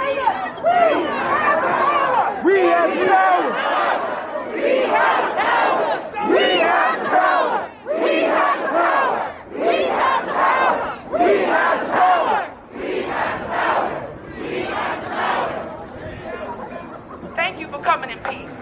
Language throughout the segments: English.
We have power! We have power! We have power! We have power! We have power! We have power! We have power! We have power! Thank you for coming in peace.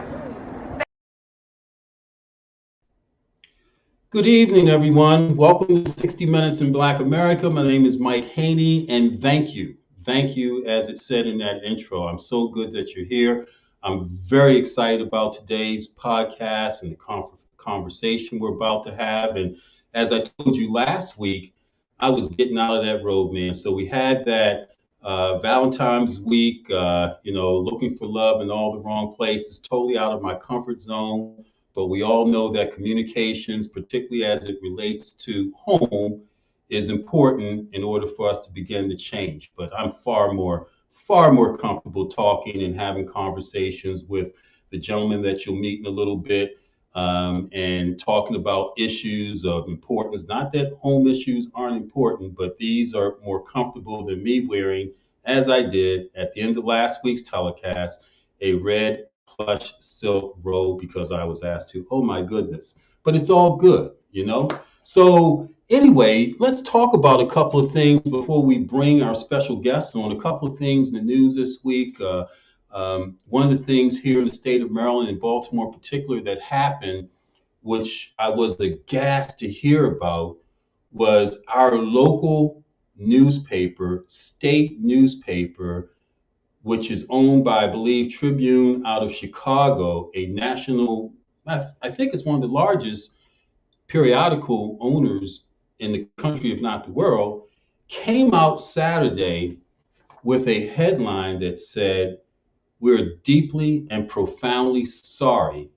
Good evening, everyone. Welcome to 60 Minutes in Black America. My name is Mike Haynie, and thank you. Thank you, as it said in that intro. I'm so good that you're here. I'm very excited about today's podcast and the conversation we're about to have. And as I told you last week, I was getting out of that road, man. So we had that Valentine's week, looking for love in all the wrong places, totally out of my comfort zone. But we all know that communications, particularly as it relates to home, is important in order for us to begin to change. But I'm far more comfortable talking and having conversations with the gentleman that you'll meet in a little bit, and talking about issues of importance. Not that home issues aren't important, but these are more comfortable than me wearing, as I did at the end of last week's telecast, a red plush silk robe because I was asked to. Oh my goodness. But it's all good, So anyway, let's talk about a couple of things before we bring our special guests on. A couple of things in the news this week. One of the things here in the state of Maryland and Baltimore in particular that happened, which I was aghast to hear about, was our local newspaper, state newspaper, which is owned by, I believe, Tribune out of Chicago, a national, I think it's one of the largest periodical owners in the country, if not the world, came out Saturday with a headline that said, "We're deeply and profoundly sorry.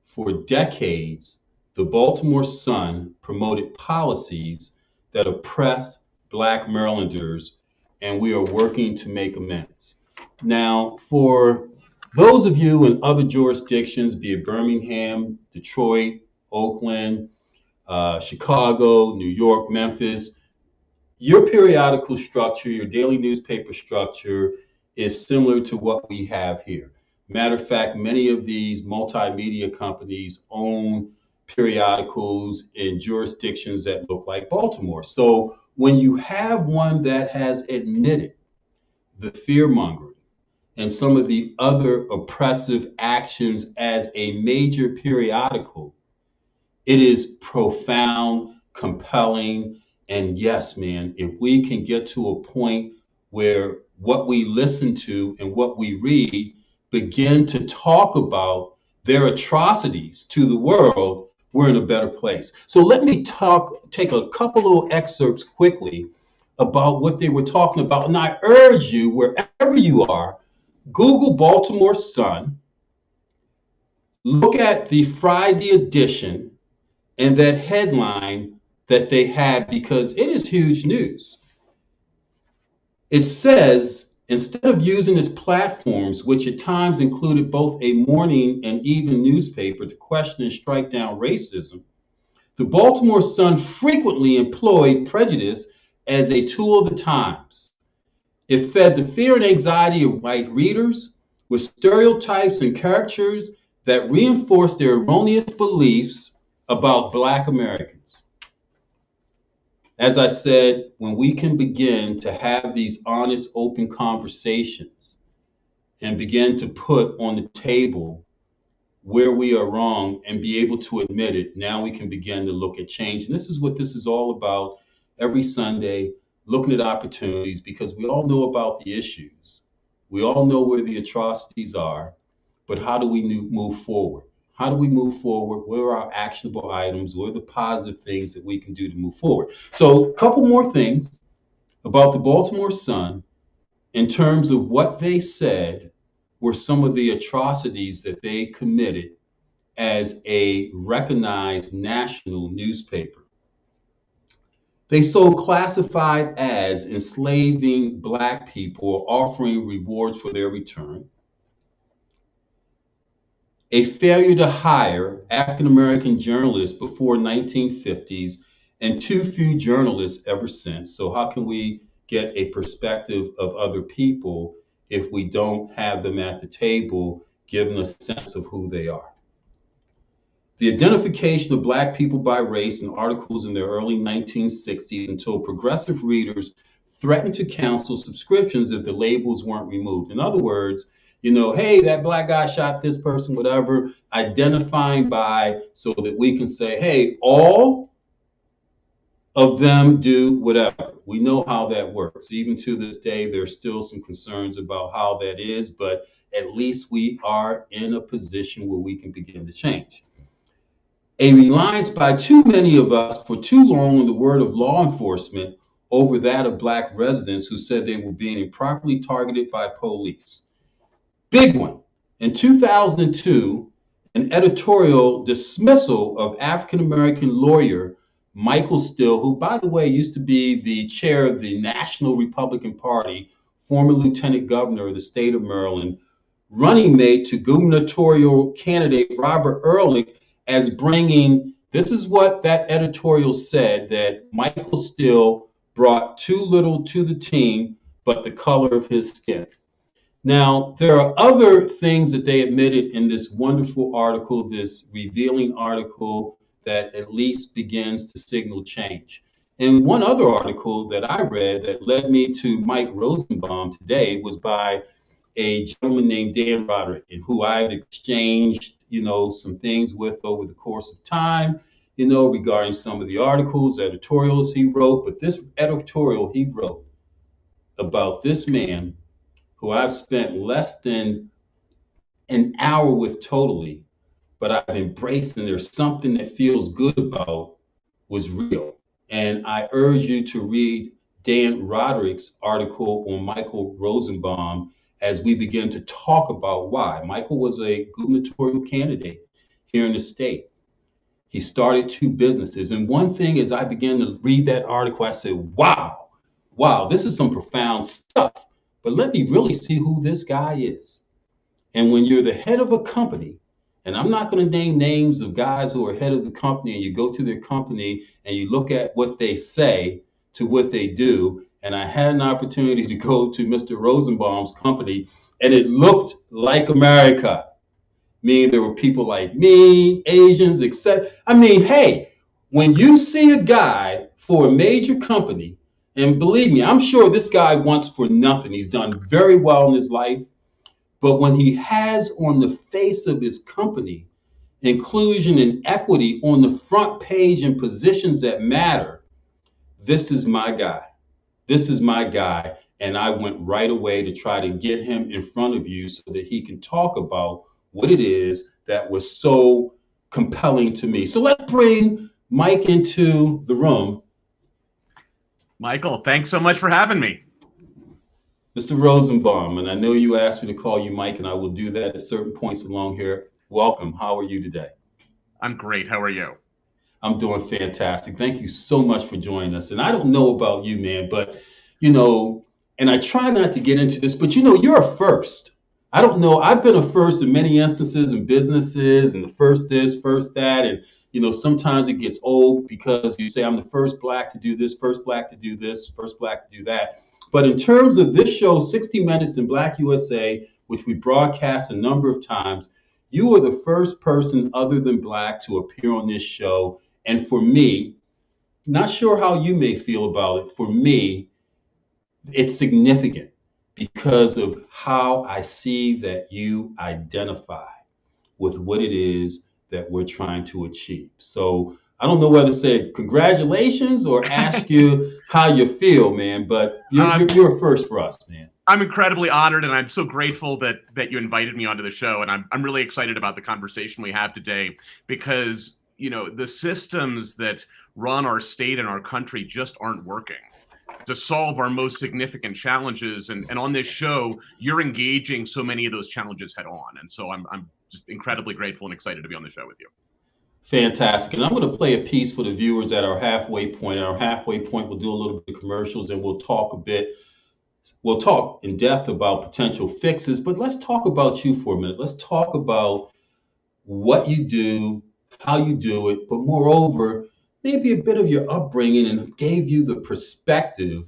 For decades, the Baltimore Sun promoted policies that oppressed Black Marylanders, and we are working to make amends." Now, for those of you in other jurisdictions, be it Birmingham, Detroit, Oakland, Chicago, New York, Memphis, your periodical structure, your daily newspaper structure is similar to what we have here. Matter of fact, many of these multimedia companies own periodicals in jurisdictions that look like Baltimore. So when you have one that has admitted the fear-mongering and some of the other oppressive actions as a major periodical, it is profound, compelling, and yes, man, if we can get to a point where what we listen to and what we read begin to talk about their atrocities to the world, we're in a better place. So let me take a couple little excerpts quickly about what they were talking about. And I urge you, wherever you are, Google Baltimore Sun, look at the Friday edition and that headline that they had, because it is huge news. It says, instead of using its platforms, which at times included both a morning and evening newspaper, to question and strike down racism, the Baltimore Sun frequently employed prejudice as a tool of the times. It fed the fear and anxiety of white readers with stereotypes and caricatures that reinforced their erroneous beliefs about Black Americans. As I said, when we can begin to have these honest, open conversations and begin to put on the table where we are wrong and be able to admit it, now we can begin to look at change. And this is what this is all about every Sunday, looking at opportunities, because we all know about the issues. We all know where the atrocities are, but how do we move forward? How do we move forward? Where are our actionable items? What are the positive things that we can do to move forward? So a couple more things about the Baltimore Sun in terms of what they said were some of the atrocities that they committed as a recognized national newspaper. They sold classified ads enslaving Black people, offering rewards for their return. A failure to hire African-American journalists before 1950s, and too few journalists ever since. So how can we get a perspective of other people if we don't have them at the table, giving a sense of who they are. The identification of Black people by race in articles in the early 1960s until progressive readers threatened to cancel subscriptions if the labels weren't removed. In other words, hey, that Black guy shot this person, whatever, identifying by so that we can say, hey, all of them do whatever. We know how that works. Even to this day, there's still some concerns about how that is, but at least we are in a position where we can begin to change. A reliance by too many of us for too long on the word of law enforcement over that of Black residents who said they were being improperly targeted by police. Big one. In 2002, an editorial dismissal of African-American lawyer Michael Still, who, by the way, used to be the chair of the National Republican Party, former lieutenant governor of the state of Maryland, running mate to gubernatorial candidate Robert Ehrlich, as bringing, this is what that editorial said, that Michael Still brought too little to the team but the color of his skin. Now, there are other things that they admitted in this wonderful article, this revealing article that at least begins to signal change. And one other article that I read that led me to Mike Rosenbaum today was by a gentleman named Dan Roderick, and who I've exchanged, some things with over the course of time, regarding some of the articles, editorials he wrote. But this editorial he wrote about this man who I've spent less than an hour with totally, but I've embraced, and there's something that feels good about, was real. And I urge you to read Dan Roderick's article on Michael Rosenbaum as we begin to talk about why. Michael was a gubernatorial candidate here in the state. He started two businesses. And one thing, as I began to read that article, I said, wow, this is some profound stuff. But let me really see who this guy is. And when you're the head of a company, and I'm not going to name names of guys who are head of the company, and you go to their company and you look at what they say to what they do. And I had an opportunity to go to Mr. Rosenbaum's company, and it looked like America. Meaning there were people like me, Asians, etc. I mean, hey, when you see a guy for a major company, and believe me, I'm sure this guy wants for nothing. He's done very well in his life. But when he has on the face of his company inclusion and equity on the front page in positions that matter, this is my guy. This is my guy. And I went right away to try to get him in front of you so that he can talk about what it is that was so compelling to me. So let's bring Mike into the room. Michael, thanks so much for having me. Mr. Rosenbaum, and I know you asked me to call you Mike, and I will do that at certain points along here. Welcome. How are you today? I'm great. How are you? I'm doing fantastic. Thank you so much for joining us. And I don't know about you, man, but, and I try not to get into this, but, you're a first. I don't know. I've been a first in many instances in businesses, and the first this, first that. And, sometimes it gets old because you say, I'm the first Black to do this, first Black to do this, first Black to do that. But in terms of this show, 60 Minutes in Black USA, which we broadcast a number of times, you are the first person other than Black to appear on this show. And for me, not sure how you may feel about it, for me, it's significant because of how I see that you identify with what it is that we're trying to achieve. So I don't know whether to say congratulations or ask you how you feel, man, but you're a first for us, man. I'm incredibly honored, and I'm so grateful that you invited me onto the show. And I'm really excited about the conversation we have today because, the systems that run our state and our country just aren't working to solve our most significant challenges. And on this show, you're engaging so many of those challenges head on. And so I'm just incredibly grateful and excited to be on the show with you. Fantastic. And I'm going to play a piece for the viewers at our halfway point. At our halfway point, we'll do a little bit of commercials and we'll talk in depth about potential fixes. But let's talk about you for a minute. Let's talk about what you do, how you do it, but moreover, maybe a bit of your upbringing and gave you the perspective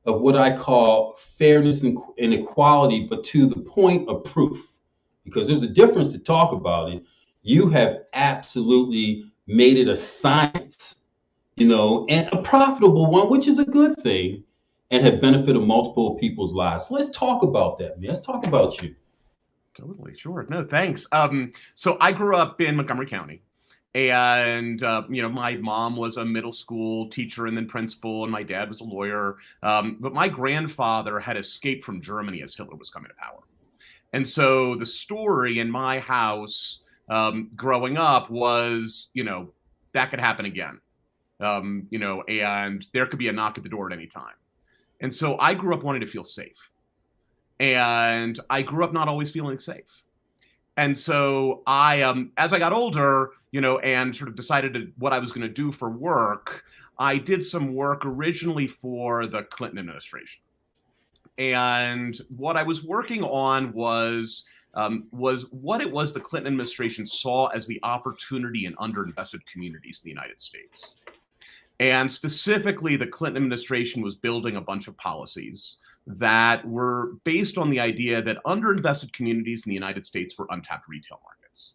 of what I call fairness and equality, but to the point of proof, because there's a difference to talk about it. You have absolutely made it a science, and a profitable one, which is a good thing, and have benefited multiple people's lives. So let's talk about that, man. Let's talk about you. Totally, sure. No, thanks. So I grew up in Montgomery County. And, my mom was a middle school teacher and then principal, and my dad was a lawyer. But my grandfather had escaped from Germany as Hitler was coming to power. And so the story in my house growing up was, that could happen again, and there could be a knock at the door at any time. And so I grew up wanting to feel safe. And I grew up not always feeling safe. And so I, as I got older, and sort of decided what I was going to do for work, I did some work originally for the Clinton administration. And what I was working on was what it was the Clinton administration saw as the opportunity in underinvested communities in the United States. And specifically, the Clinton administration was building a bunch of policies that were based on the idea that underinvested communities in the United States were untapped retail markets.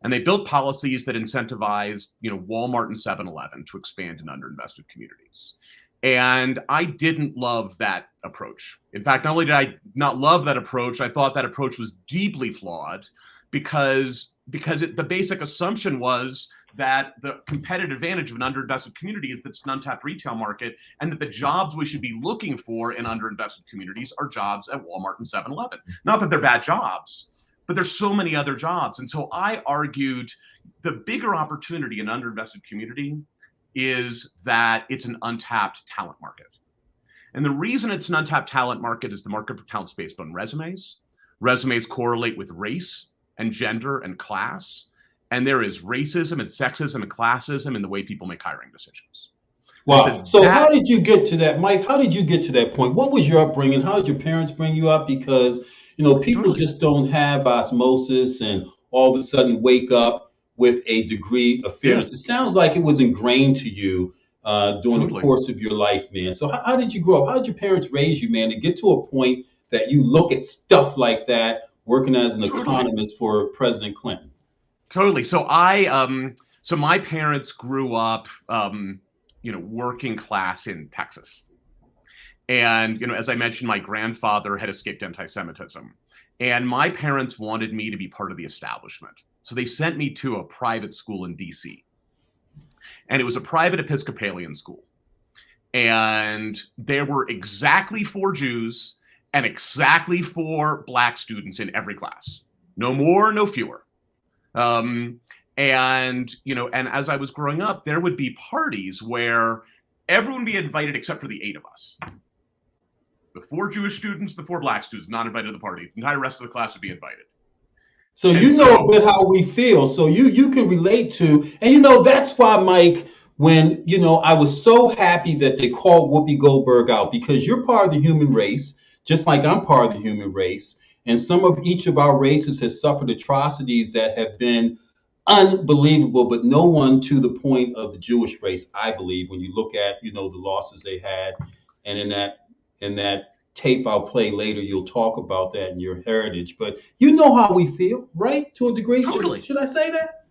And they built policies that incentivized, Walmart and 7-Eleven to expand in underinvested communities. And I didn't love that approach. In fact, not only did I not love that approach, I thought that approach was deeply flawed because the basic assumption was that the competitive advantage of an underinvested community is that it's an untapped retail market, and that the jobs we should be looking for in underinvested communities are jobs at Walmart and 7-Eleven. Not that they're bad jobs, but there's so many other jobs. And so I argued the bigger opportunity in underinvested community is that it's an untapped talent market. And the reason it's an untapped talent market is the market for talent is based on resumes. Resumes correlate with race and gender and class. And there is racism and sexism and classism in the way people make hiring decisions. Wow. So how did you get to that, Mike? How did you get to that point? What was your upbringing? How did your parents bring you up? Because, people just don't have osmosis and all of a sudden wake up with a degree of fairness. Yeah. It sounds like it was ingrained to you during the course of your life, man. So how did you grow up? How did your parents raise you, man, to get to a point that you look at stuff like that, working as an economist for President Clinton? Totally. So so my parents grew up, working class in Texas. And, as I mentioned, my grandfather had escaped anti-Semitism. And my parents wanted me to be part of the establishment. So they sent me to a private school in DC. And it was a private Episcopalian school. And there were exactly 4 Jews and exactly 4 Black students in every class. No more, no fewer. And as I was growing up, there would be parties where everyone would be invited except for the 8 of us. The 4 Jewish students, the 4 Black students, not invited to the party. The entire rest of the class would be invited. So know a bit how we feel. So you can relate to, and that's why, Mike, when, I was so happy that they called Whoopi Goldberg out, because you're part of the human race, just like I'm part of the human race. And each of our races has suffered atrocities that have been unbelievable, but no one to the point of the Jewish race, I believe, when you look at, the losses they had. And in that tape I'll play later, you'll talk about that in your heritage. But you know how we feel, right? To a degree. Totally. Should I say that?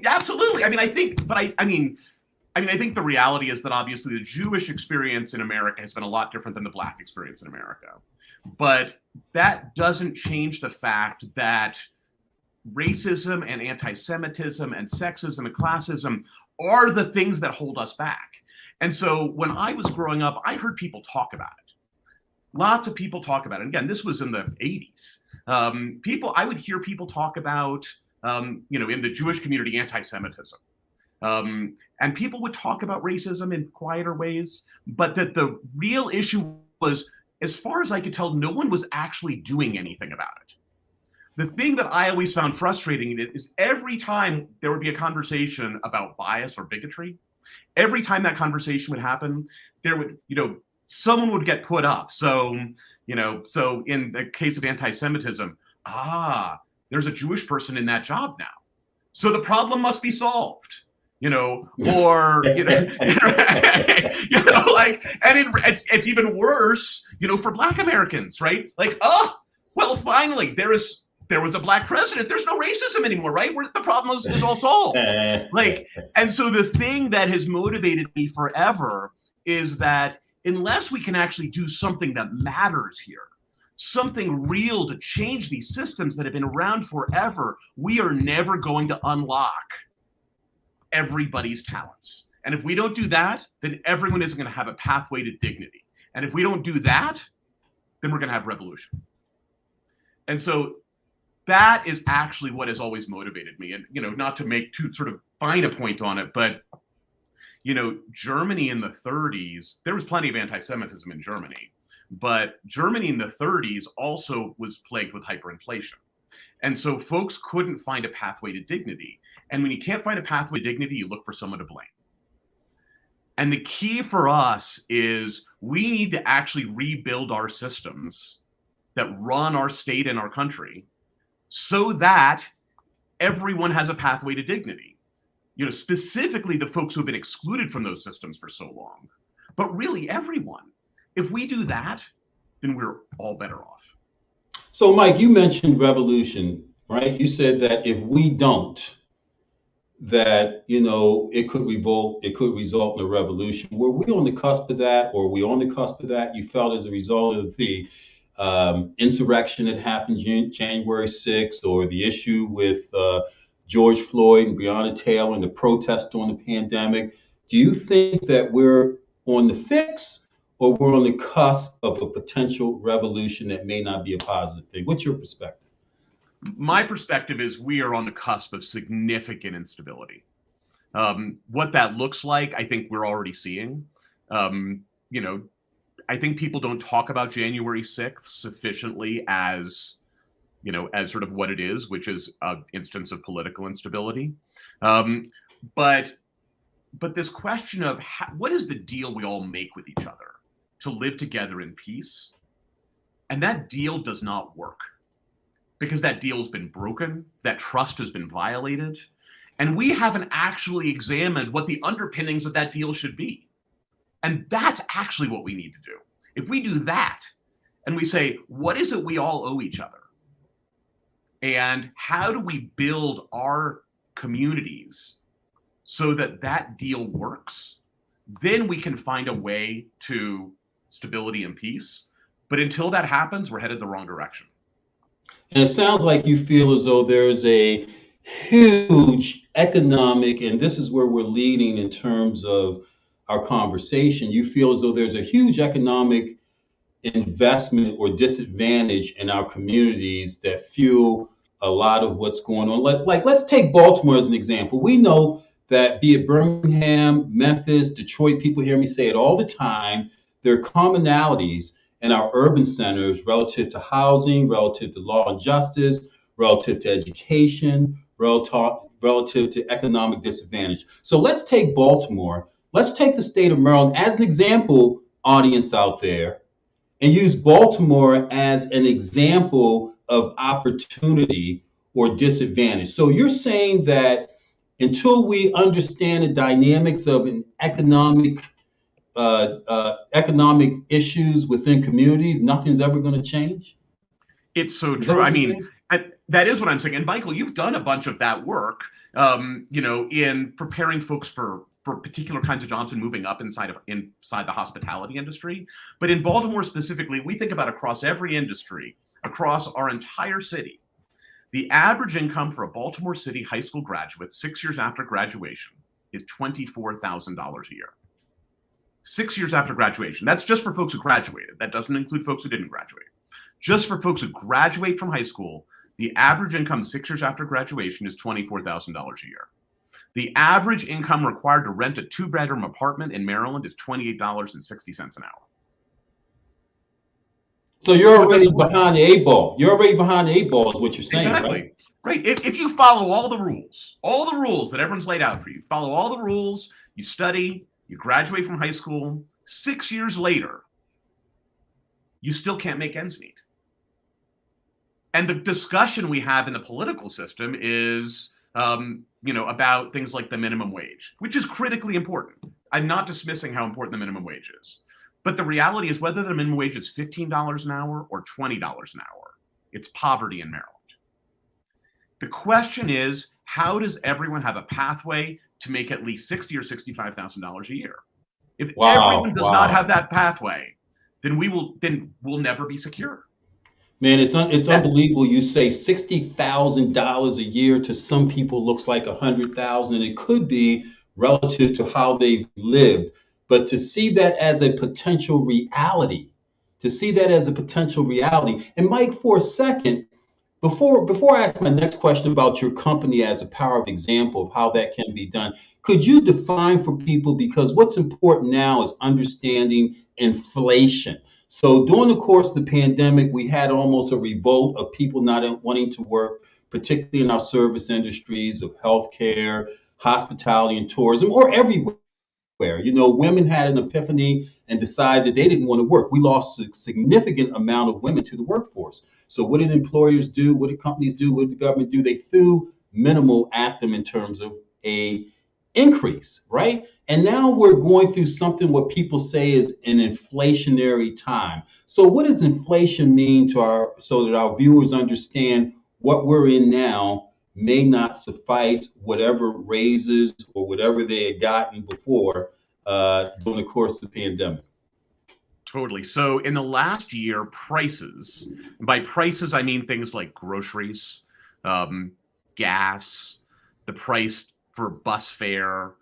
Absolutely. I think the reality is that obviously the Jewish experience in America has been a lot different than the Black experience in America. But that doesn't change the fact that racism and anti-Semitism and sexism and classism are the things that hold us back. And so when I was growing up, I heard people talk about it. Lots of people talk about it. And again, this was in the 80s. I would hear people talk about, in the Jewish community, anti-Semitism. And people would talk about racism in quieter ways, but that the real issue was, as far as I could tell, no one was actually doing anything about it. The thing that I always found frustrating is every time there would be a conversation about bias or bigotry, every time that conversation would happen, there would, someone would get put up. So in the case of anti-Semitism, there's a Jewish person in that job now. So the problem must be solved. or like, and it's even worse, for Black Americans, right? Like, oh, well, finally, there was a Black president. There's no racism anymore, right? The problem is all solved. Like, and so the thing that has motivated me forever is that unless we can actually do something that matters here, something real to change these systems that have been around forever, we are never going to unlock everybody's talents. And if we don't do that, then everyone isn't going to have a pathway to dignity. And if we don't do that, then we're going to have revolution. And so that is actually what has always motivated me. And, not to make too sort of fine a point on it, but, Germany in the 30s, there was plenty of anti-Semitism in Germany. But Germany in the 30s also was plagued with hyperinflation. And so folks couldn't find a pathway to dignity. And when you can't find a pathway to dignity, you look for someone to blame. And the key for us is we need to actually rebuild our systems that run our state and our country so that everyone has a pathway to dignity. Specifically the folks who have been excluded from those systems for so long, but really everyone. If we do that, then we're all better off. So, Mike, you mentioned revolution, right? You said that if we don't, that, it could result in a revolution. Were we on the cusp of that, or were we on the cusp of that? You felt as a result of the insurrection that happened January 6th, or the issue with George Floyd and Breonna Taylor and the protest during the pandemic. Do you think that we're on the fix, or we're on the cusp of a potential revolution that may not be a positive thing? What's your perspective? My perspective is we are on the cusp of significant instability. What that looks like, I think we're already seeing. I think people don't talk about January 6th sufficiently as sort of what it is, which is an instance of political instability. But this question of what is the deal we all make with each other to live together in peace? And that deal does not work because that deal's been broken, that trust has been violated, and we haven't actually examined what the underpinnings of that deal should be. And that's actually what we need to do. If we do that and we say, what is it we all owe each other? And how do we build our communities so that that deal works? Then we can find a way to stability and peace. But until that happens, we're headed the wrong direction. And it sounds like you feel as though there's a huge economic, and this is where we're leading in terms of our conversation, you feel as though there's a huge economic investment or disadvantage in our communities that fuel a lot of what's going on. Like let's take Baltimore as an example. We know that be it Birmingham, Memphis, Detroit, people hear me say it all the time, there are commonalities in our urban centers relative to housing, relative to law and justice, relative to education, relative to economic disadvantage. So let's take Baltimore. Let's take the state of Maryland as an example, audience out there, and use Baltimore as an example of opportunity or disadvantage. So you're saying that until we understand the dynamics of an economic issues within communities, nothing's ever going to change? It's so true. I mean, that is what I'm saying. And Michael, you've done a bunch of that work, in preparing folks for particular kinds of jobs and moving up inside the hospitality industry. But in Baltimore specifically, we think about across every industry, across our entire city, the average income for a Baltimore City high school graduate 6 years after graduation is $24,000 a year. 6 years after graduation. That's just for folks who graduated. That doesn't include folks who didn't graduate. Just for folks who graduate from high school, the average income 6 years after graduation is $24,000 a year. The average income required to rent a 2-bedroom apartment in Maryland is $28.60 an hour. So you're already behind the 8 ball. You're already behind the 8 ball is what you're saying, exactly. Right? If you follow all the rules that everyone's laid out for you, follow all the rules, you study, you graduate from high school, 6 years later, you still can't make ends meet. And the discussion we have in the political system is, about things like the minimum wage, which is critically important. I'm not dismissing how important the minimum wage is. But the reality is whether the minimum wage is $15 an hour or $20 an hour, it's poverty in Maryland. The question is, how does everyone have a pathway to make at least $60,000 or $65,000 a year? If everyone does not have that pathway, then we'll never be secure. Man, it's unbelievable. You say $60,000 a year to some people looks like $100,000, and it could be relative to how they've lived. But to see that as a potential reality, and Mike, for a second, before I ask my next question about your company as a power of example of how that can be done, could you define for people, because what's important now is understanding inflation. So during the course of the pandemic, we had almost a revolt of people not wanting to work, particularly in our service industries of healthcare, hospitality, and tourism, or everywhere. Women had an epiphany and decided that they didn't want to work. We lost a significant amount of women to the workforce. So what did employers do? What did companies do? What did the government do? They threw minimal at them in terms of a increase, right? And now we're going through something what people say is an inflationary time. So what does inflation mean so that our viewers understand what we're in now may not suffice whatever raises or whatever they had gotten before during the course of the pandemic? Totally. So in the last year, prices, and by prices, I mean things like groceries, gas, the price for bus fare,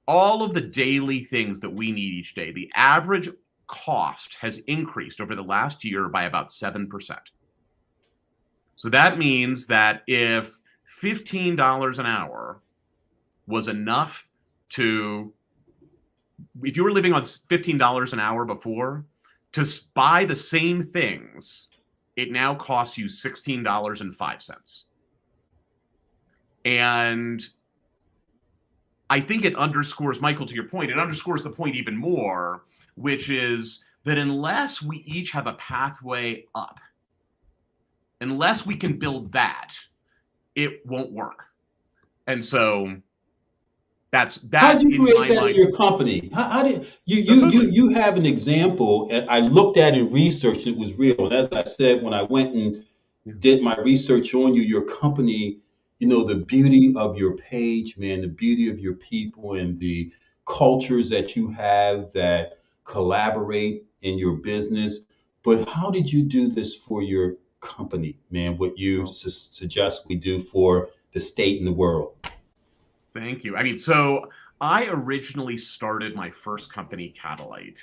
all of the daily things that we need each day. The average cost has increased over the last year by about 7%. So that means that if $15 an hour was enough if you were living on $15 an hour before, to buy the same things, it now costs you $16.05. And I think it underscores, Michael, to your point, it underscores the point even more, which is that unless we each have a pathway up, unless we can build that, it won't work. And so that's that. How did you create that in your company? How did you have an example? And I looked at it and researched it was real. And as I said, when I went and did my research on you, your company, the beauty of your page, man, the beauty of your people and the cultures that you have that collaborate in your business. But how did you do this for your company, man? What you suggest we do for the state and the world? Thank you. I mean, so I originally started my first company, Catalyte,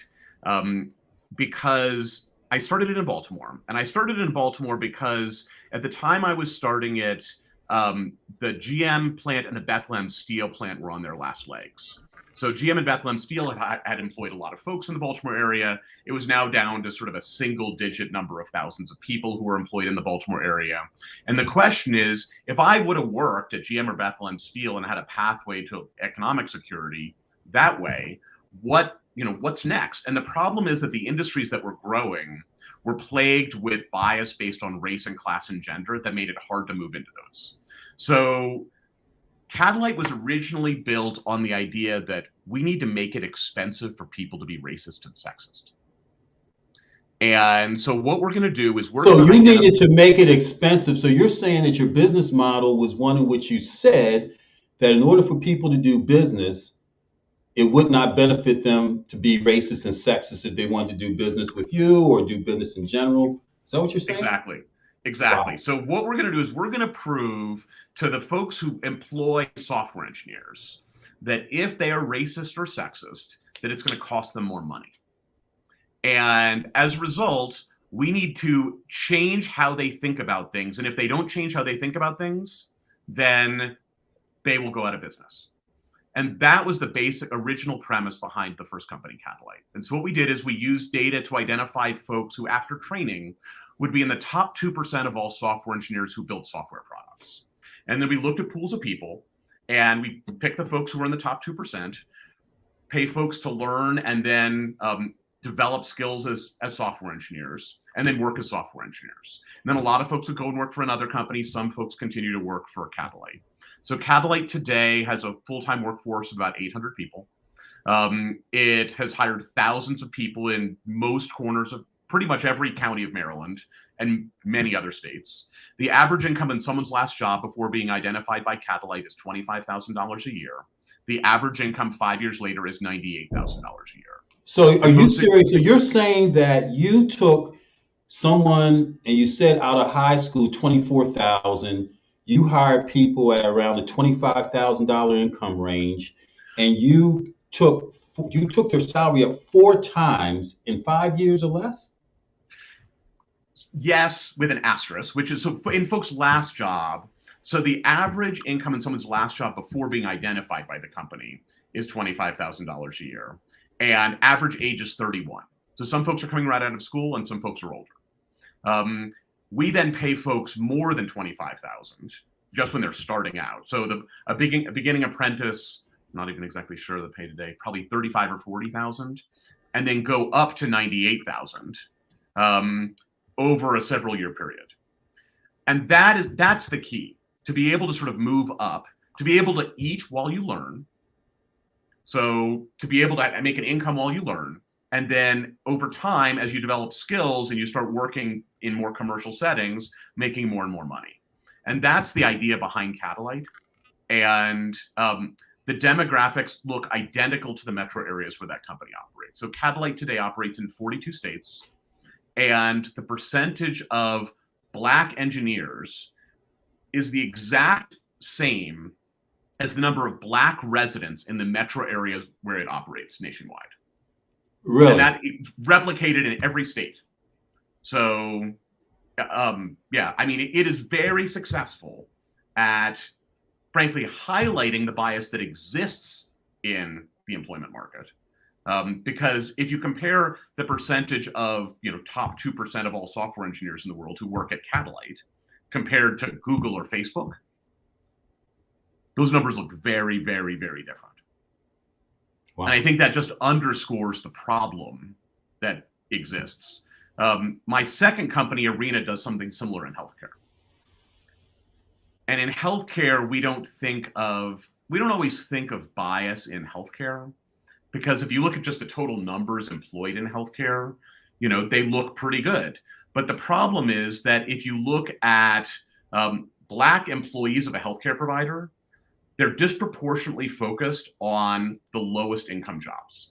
because I started it in Baltimore. And I started in Baltimore because at the time I was starting it, the GM plant and the Bethlehem Steel plant were on their last legs. So GM and Bethlehem Steel had employed a lot of folks in the Baltimore area. It was now down to sort of a single-digit number of thousands of people who were employed in the Baltimore area. And the question is, if I would have worked at GM or Bethlehem Steel and had a pathway to economic security that way, what's next? And the problem is that the industries that were growing were plagued with bias based on race and class and gender that made it hard to move into those. So Catalyte was originally built on the idea that we need to make it expensive for people to be racist and sexist. And so what we're going to do is you needed to make it expensive. So you're saying that your business model was one in which you said that in order for people to do business, it would not benefit them to be racist and sexist if they wanted to do business with you or do business in general. Is that what you're saying? Exactly. Wow. So what we're going to do is we're going to prove to the folks who employ software engineers that if they are racist or sexist, that it's going to cost them more money. And as a result, we need to change how they think about things. And if they don't change how they think about things, then they will go out of business. And that was the basic original premise behind the first company, Catalyte. And so what we did is we used data to identify folks who, after training, would be in the top 2% of all software engineers who build software products. And then we looked at pools of people and we picked the folks who were in the top 2%, pay folks to learn and then develop skills as software engineers, and then work as software engineers. And then a lot of folks would go and work for another company. Some folks continue to work for Catalyte. So Catalyte today has a full-time workforce of about 800 people. It has hired thousands of people in most corners of pretty much every county of Maryland and many other states. The average income in someone's last job before being identified by Catalyte is $25,000 a year. The average income 5 years later is $98,000 a year. So are you serious? So you're saying that you took someone and you said out of high school, 24,000, you hired people at around the $25,000 income range, and you took their salary up 4 times in 5 years or less? Yes, with an asterisk, which is so in folks' last job. So the average income in someone's last job before being identified by the company is $25,000 a year, and average age is 31. So some folks are coming right out of school, and some folks are older. We then pay folks more than $25,000 just when they're starting out. So a beginning apprentice, not even exactly sure the pay today, probably 35 or 40,000, and then go up to 98,000 over a several year period. And that's the key, to be able to sort of move up, to be able to eat while you learn. So to be able to make an income while you learn, and then over time, as you develop skills and you start working in more commercial settings, making more and more money. And that's the idea behind Catalyte. And the demographics look identical to the metro areas where that company operates. So Catalyte today operates in 42 states, and the percentage of Black engineers is the exact same as the number of Black residents in the metro areas where it operates nationwide. Really? And that is replicated in every state. So, yeah, I mean, it is very successful at, frankly, highlighting the bias that exists in the employment market. Because if you compare the percentage of, top 2% of all software engineers in the world who work at Catalyte compared to Google or Facebook, those numbers look very, very, very different. Wow. And I think that just underscores the problem that exists. My second company, Arena, does something similar in healthcare. And in healthcare, we don't always think of bias in healthcare, because if you look at just the total numbers employed in healthcare, they look pretty good. But the problem is that if you look at Black employees of a healthcare provider, they're disproportionately focused on the lowest income jobs.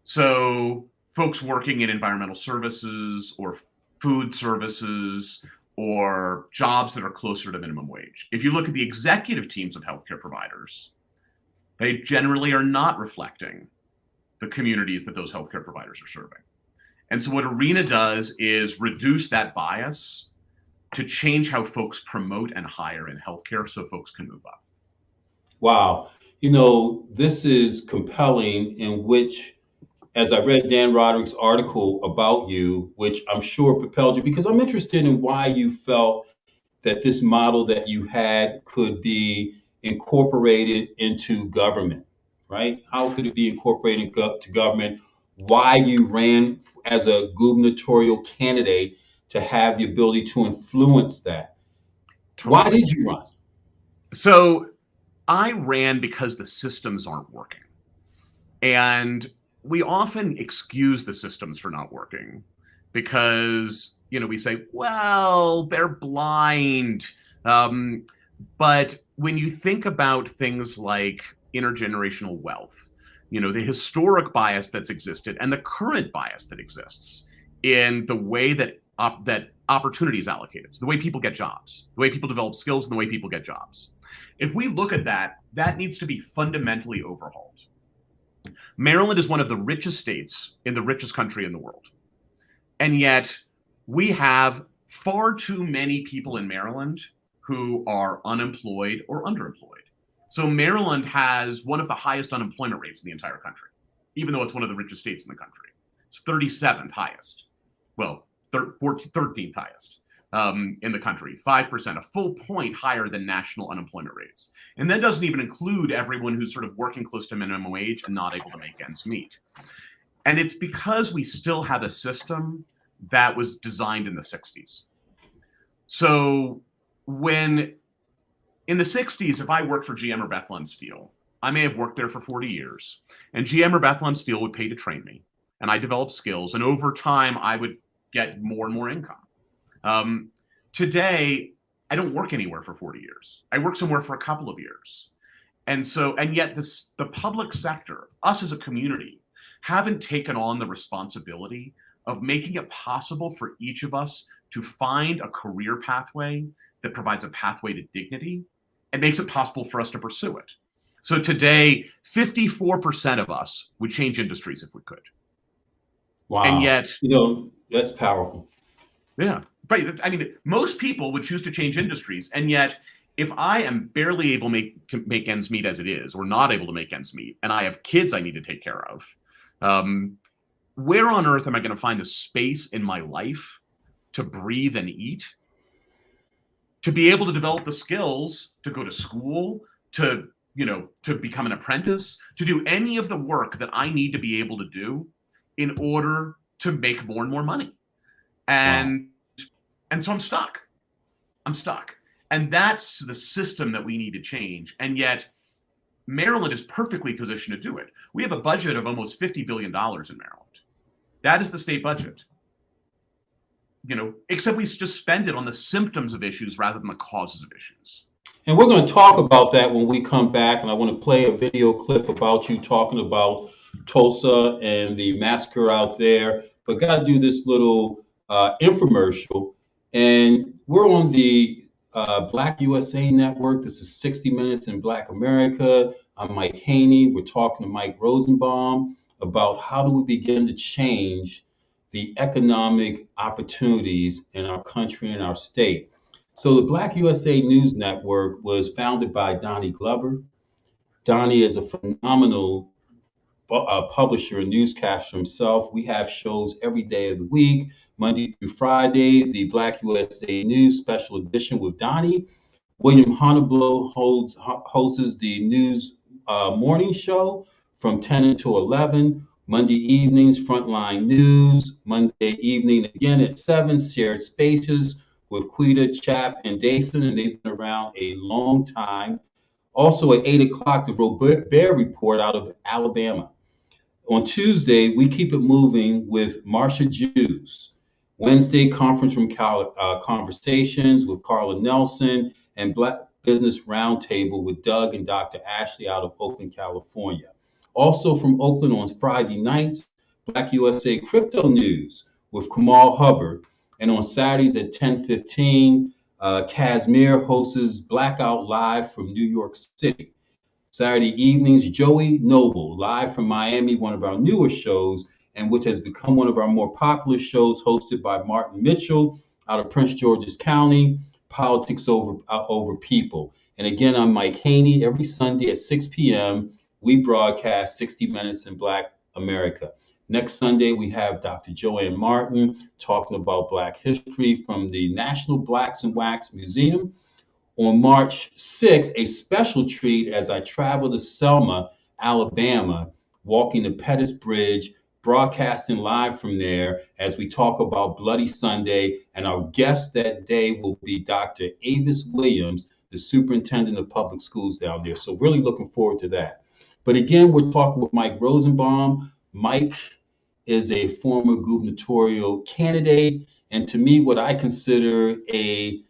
So folks working in environmental services or food services or jobs that are closer to minimum wage. If you look at the executive teams of healthcare providers, they generally are not reflecting the communities that those healthcare providers are serving. And so what Arena does is reduce that bias to change how folks promote and hire in healthcare so folks can move up. Wow. This is compelling, in which, as I read Dan Roderick's article about you, which I'm sure propelled you, because I'm interested in why you felt that this model that you had could be incorporated into government, right? How could it be incorporated to government? Why you ran as a gubernatorial candidate to have the ability to influence that. Totally. Why did you run? So I ran because the systems aren't working. And we often excuse the systems for not working because, we say, well, they're blind. But when you think about things like intergenerational wealth, the historic bias that's existed and the current bias that exists in the way that opportunity is allocated, so the way people get jobs, the way people develop skills, and the way people get jobs. If we look at that needs to be fundamentally overhauled. Maryland is one of the richest states in the richest country in the world. And yet we have far too many people in Maryland who are unemployed or underemployed. So Maryland has one of the highest unemployment rates in the entire country, even though it's one of the richest states in the country. It's 37th highest. Well, 13th highest in the country, 5%, a full point higher than national unemployment rates. And that doesn't even include everyone who's sort of working close to minimum wage and not able to make ends meet. And it's because we still have a system that was designed in the 60s. So when In the 60s, if I worked for GM or Bethlehem Steel, I may have worked there for 40 years, and GM or Bethlehem Steel would pay to train me, and I developed skills, and over time, I would get more and more income. Today, I don't work anywhere for 40 years. I work somewhere for a couple of years. And yet the public sector, us as a community, haven't taken on the responsibility of making it possible for each of us to find a career pathway that provides a pathway to dignity and makes it possible for us to pursue it. So today, 54% of us would change industries if we could. Wow. And yet, that's powerful. Yeah, right. I mean, most people would choose to change industries. And yet, if I am barely able to make ends meet as it is, or not able to make ends meet, and I have kids I need to take care of, where on earth am I going to find the space in my life to breathe and eat, to be able to develop the skills to go to school, to become an apprentice, to do any of the work that I need to be able to do in order to make more and more money? And so I'm stuck. And that's the system that we need to change. And yet Maryland is perfectly positioned to do it. We have a budget of almost $50 billion in Maryland. That is the state budget. Except we just spend it on the symptoms of issues rather than the causes of issues. And we're going to talk about that when we come back. And I want to play a video clip about you talking about Tulsa and the massacre out there. But got to do this little infomercial. And we're on the Black USA Network. This is 60 Minutes in Black America. I'm Mike Haynie. We're talking to Mike Rosenbaum about how do we begin to change the economic opportunities in our country and our state. So the Black USA News Network was founded by Donnie Glover. Donnie is a phenomenal publisher and newscaster himself. We have shows every day of the week, Monday through Friday, the Black USA News Special Edition with Donnie. William Honiblo hosts the news morning show from 10 until 11. Monday evenings, Frontline News. Monday evening again at 7, Shared Spaces with Quita, Chap, and Dason, and they've been around a long time. Also at 8 o'clock, the Robert Report out of Alabama. On Tuesday, we keep it moving with Marsha Jews. Wednesday, Conference Room Conversations with Carla Nelson, and Black Business Roundtable with Doug and Dr. Ashley out of Oakland, California. Also from Oakland on Friday nights, Black USA Crypto News with Kamal Hubbard. And on Saturdays at 10:15, Casimir hosts Blackout Live from New York City. Saturday evenings, Joey Noble, live from Miami, one of our newer shows, and which has become one of our more popular shows, hosted by Martin Mitchell out of Prince George's County, Politics Over People. And again, I'm Mike Haynie. Every Sunday at 6 p.m., we broadcast 60 Minutes in Black America. Next Sunday, we have Dr. Joanne Martin talking about Black history from the National Blacks and Wax Museum. On March 6th, a special treat as I travel to Selma, Alabama, walking the Pettus Bridge, broadcasting live from there as we talk about Bloody Sunday. And our guest that day will be Dr. Avis Williams, the superintendent of public schools down there. So really looking forward to that. But again, we're talking with Mike Rosenbaum. Mike is a former gubernatorial candidate, and to me, what I consider a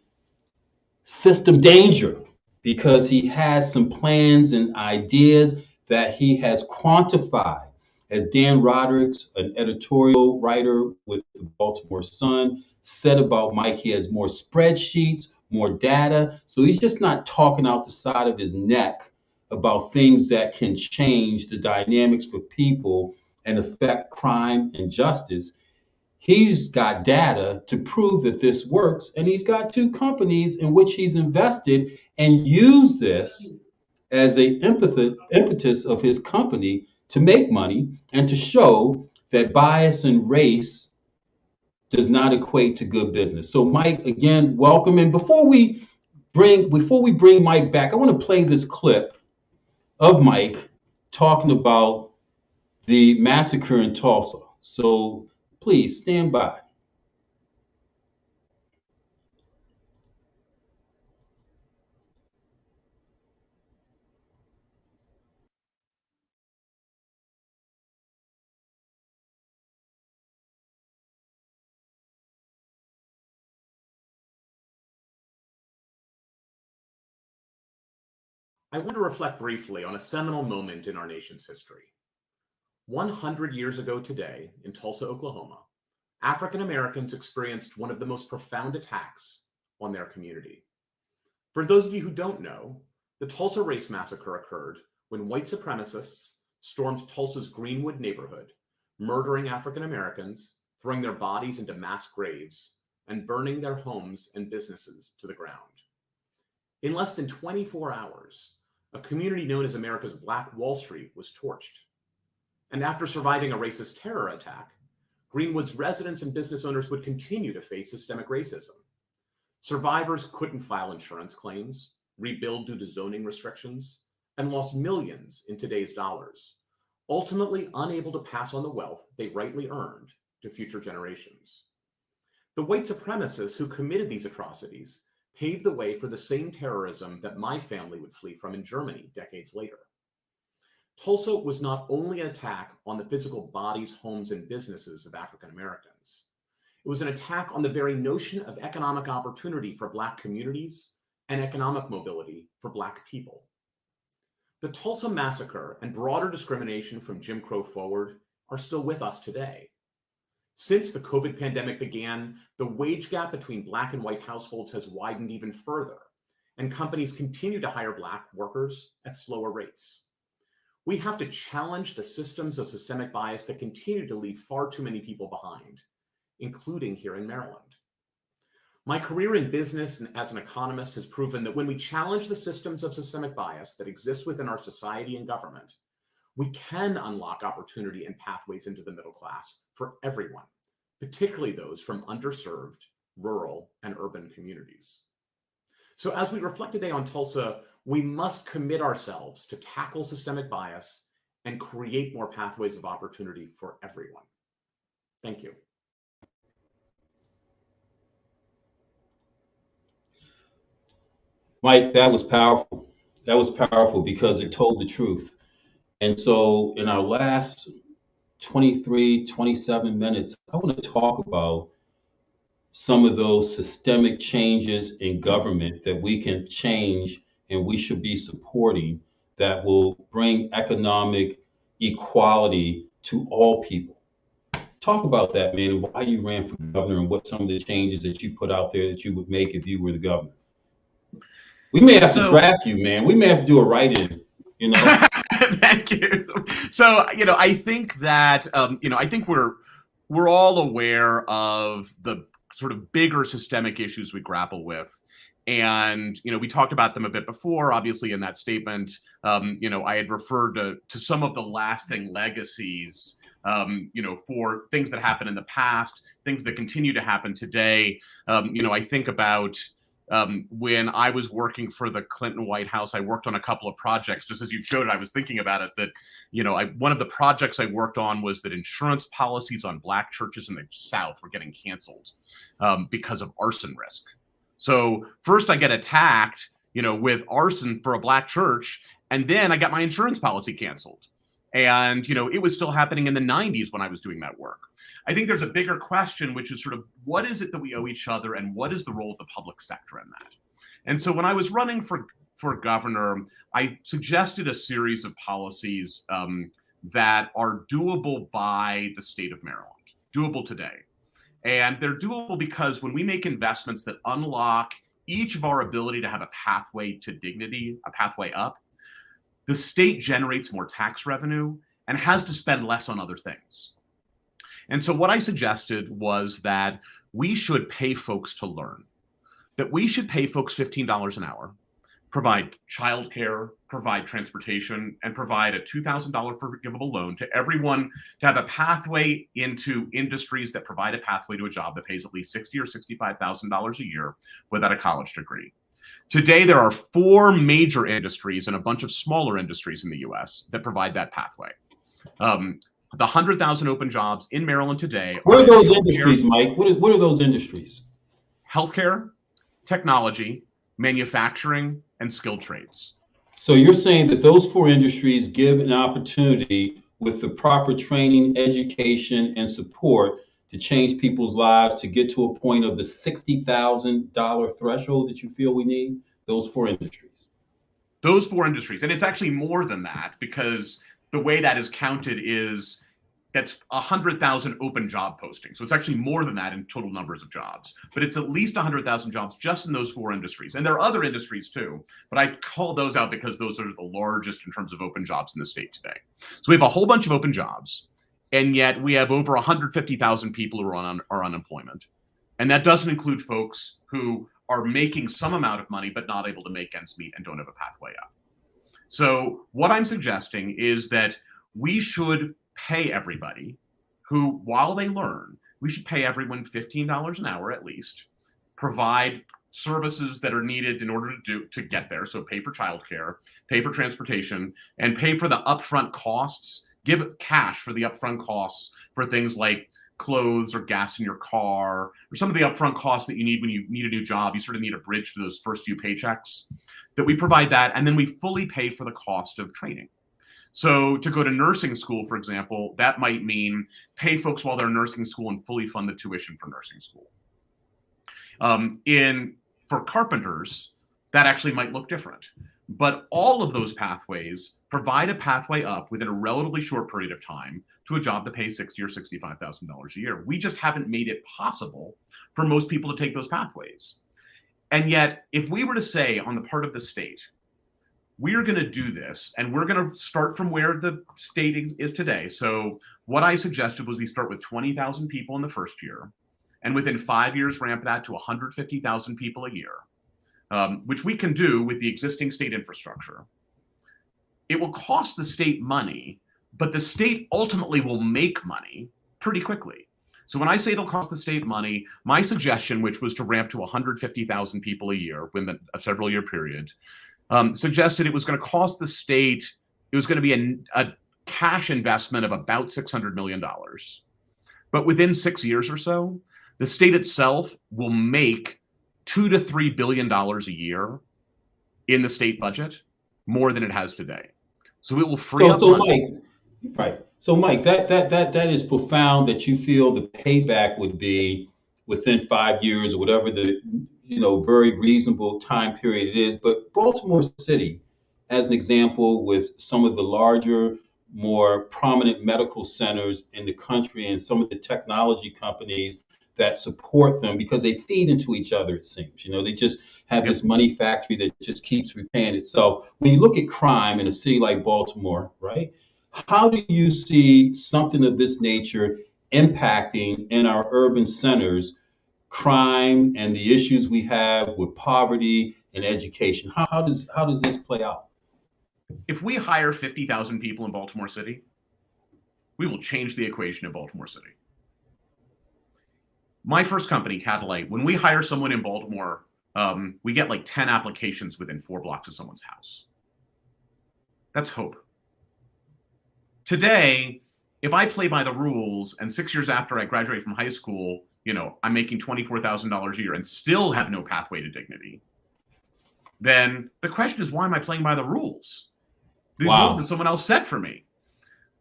system danger, because he has some plans and ideas that he has quantified. As Dan Roderick's, an editorial writer with the Baltimore Sun, said about Mike, he has more spreadsheets, more data. So he's just not talking out the side of his neck about things that can change the dynamics for people and affect crime and justice. He's got data to prove that this works, and he's got 2 companies in which he's invested and used this as an impetus of his company to make money and to show that bias and race does not equate to good business. So Mike, again, welcome. And before we bring Mike back, I want to play this clip of Mike talking about the massacre in Tulsa. So please stand by. I want to reflect briefly on a seminal moment in our nation's history. 100 years ago today, in Tulsa, Oklahoma, African Americans experienced one of the most profound attacks on their community. For those of you who don't know, the Tulsa Race Massacre occurred when white supremacists stormed Tulsa's Greenwood neighborhood, murdering African Americans, throwing their bodies into mass graves, and burning their homes and businesses to the ground. In less than 24 hours, a community known as America's Black Wall Street was torched. And after surviving a racist terror attack, Greenwood's residents and business owners would continue to face systemic racism. Survivors couldn't file insurance claims, rebuild due to zoning restrictions, and lost millions in today's dollars, ultimately unable to pass on the wealth they rightly earned to future generations. The white supremacists who committed these atrocities paved the way for the same terrorism that my family would flee from in Germany decades later. Tulsa was not only an attack on the physical bodies, homes, and businesses of African Americans. It was an attack on the very notion of economic opportunity for Black communities and economic mobility for Black people. The Tulsa Massacre and broader discrimination from Jim Crow forward are still with us today. Since the COVID pandemic began, the wage gap between Black and white households has widened even further, and companies continue to hire Black workers at slower rates. We have to challenge the systems of systemic bias that continue to leave far too many people behind, including here in Maryland. My career in business and as an economist has proven that when we challenge the systems of systemic bias that exist within our society and government, we can unlock opportunity and pathways into the middle class for everyone, particularly those from underserved, rural, and urban communities. So as we reflect today on Tulsa, we must commit ourselves to tackle systemic bias and create more pathways of opportunity for everyone. Thank you. Mike, that was powerful. That was powerful because it told the truth. And so in our last 23, 27 minutes, I want to talk about some of those systemic changes in government that we can change and we should be supporting that will bring economic equality to all people. Talk about that, man, and why you ran for governor and what some of the changes that you put out there that you would make if you were the governor. We may have to draft you, man. We may have to do a write-in, you know. Thank you. So, I think that, I think we're all aware of the sort of bigger systemic issues we grapple with. And, we talked about them a bit before, obviously, in that statement. I had referred to some of the lasting legacies, for things that happened in the past, things that continue to happen today. I think about when I was working for the Clinton White House, I worked on a couple of projects. Just as you showed it, I was thinking about it, that, one of the projects I worked on was that insurance policies on Black churches in the South were getting canceled because of arson risk. So first I get attacked, with arson for a Black church, and then I got my insurance policy canceled. And, it was still happening in the 90s when I was doing that work. I think there's a bigger question, which is sort of what is it that we owe each other and what is the role of the public sector in that? And so when I was running for governor, I suggested a series of policies that are doable by the state of Maryland, doable today. And they're doable because when we make investments that unlock each of our ability to have a pathway to dignity, a pathway up, the state generates more tax revenue and has to spend less on other things. And so what I suggested was that we should pay folks to learn, that we should pay folks $15 an hour, provide childcare, provide transportation, and provide a $2,000 forgivable loan to everyone to have a pathway into industries that provide a pathway to a job that pays at least $60,000 or $65,000 a year without a college degree. Today, there are 4 major industries and a bunch of smaller industries in the US that provide that pathway. The 100,000 open jobs in Maryland today. What are those industries, Mike? What are those industries? Healthcare, technology, manufacturing, and skilled trades. So you're saying that those 4 industries give an opportunity with the proper training, education, and support to change people's lives to get to a point of the $60,000 threshold that you feel we need? Those 4 industries. Those 4 industries, and it's actually more than that because the way that is counted is that's 100,000 open job postings. So it's actually more than that in total numbers of jobs, but it's at least 100,000 jobs just in those 4 industries. And there are other industries too, but I call those out because those are the largest in terms of open jobs in the state today. So we have a whole bunch of open jobs, and yet we have over 150,000 people who are unemployment. And that doesn't include folks who are making some amount of money, but not able to make ends meet and don't have a pathway up. So what I'm suggesting is that we should pay everybody who, while they learn, we should pay everyone $15 an hour at least, provide services that are needed in order to get there. So pay for childcare, pay for transportation, and pay for the upfront costs, give cash for the upfront costs for things like clothes or gas in your car, or some of the upfront costs that you need when you need a new job. You sort of need a bridge to those first few paychecks, that we provide that, and then we fully pay for the cost of training. So to go to nursing school, for example, that might mean pay folks while they're in nursing school and fully fund the tuition for nursing school. For carpenters, that actually might look different. But all of those pathways provide a pathway up within a relatively short period of time to a job that pays $60,000 or $65,000 a year. We just haven't made it possible for most people to take those pathways. And yet, if we were to say on the part of the state, we're going to do this, and we're going to start from where the state is today. So what I suggested was we start with 20,000 people in the first year, and within 5 years ramp that to 150,000 people a year, which we can do with the existing state infrastructure. It will cost the state money, but the state ultimately will make money pretty quickly. So when I say it'll cost the state money, my suggestion, which was to ramp to 150,000 people a year within a several year period, suggested it was going to cost the state, it was going to be a cash investment of about $600 million. But within 6 years or so, the state itself will make $2 to $3 billion a year in the state budget, more than it has today. So it will free up money. Mike, right. So Mike, that is profound that you feel the payback would be within 5 years or whatever the very reasonable time period it is. But Baltimore City, as an example, with some of the larger, more prominent medical centers in the country and some of the technology companies that support them because they feed into each other, it seems. They just have this money factory that just keeps repaying itself. When you look at crime in a city like Baltimore, right? How do you see something of this nature impacting in our urban centers crime and the issues we have with poverty and education? How does this play out? If we hire 50,000 people in Baltimore City, we will change the equation in Baltimore City. My first company, Catalyte, when we hire someone in Baltimore, we get like 10 applications within 4 blocks of someone's house. That's hope. Today, if I play by the rules and 6 years after I graduate from high school, I'm making $24,000 a year and still have no pathway to dignity, then the question is, why am I playing by the rules? These rules that someone else set for me.